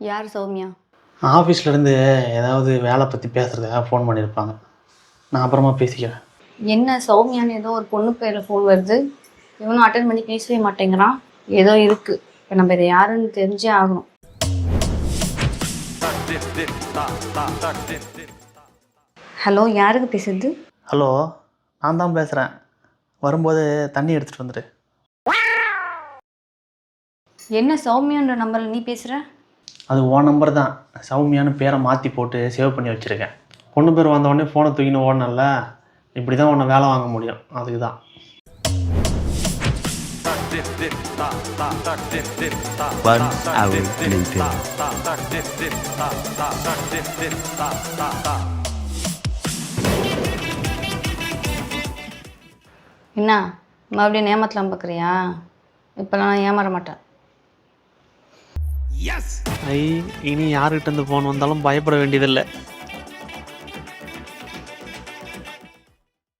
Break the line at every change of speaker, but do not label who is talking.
யார் சௌமியா?
ஆஃபீஸ்லேருந்து ஏதாவது வேலை பற்றி பேசுகிறதுக்காக ஃபோன் பண்ணியிருப்பாங்க. நான் அப்புறமா பேசிக்கிறேன்.
என்ன சௌமியான்னு ஏதோ ஒரு பொண்ணு பேரில் ஃபோன் வருது. இவனும் அட்டன் பண்ணி பேசவே மாட்டேங்கிறான். ஏதோ இருக்குது. இப்போ நம்ம இதை யாருன்னு தெரிஞ்சே ஆகணும். ஹலோ, யாருக்கு பேசுறது?
ஹலோ, நான் தான் பேசுகிறேன். வரும்போது தண்ணி எடுத்துகிட்டு வந்துடு.
என்ன சௌமியான்ற நம்பரில் நீ பேசுகிற?
அது உன் நம்பர் தான். சௌமியான்னு பேரை மாற்றி போட்டு சேவ் பண்ணி வச்சுருக்கேன். பொண்ணு பேர் வந்தவொடனே ஃபோனை தூக்கின்னு ஓடனல்ல, இப்படி தான் உன்னை வேலை வாங்க முடியும். அதுக்கு தான்.
என்ன மறுபடியும் ஏமாத்தலாம் பார்க்குறியா? இப்போலாம் நான் ஏமாற மாட்டேன்.
இனி யாருக்கிட்ட இருந்து ஃபோன் வந்தாலும் பயப்பட வேண்டியதில்லை.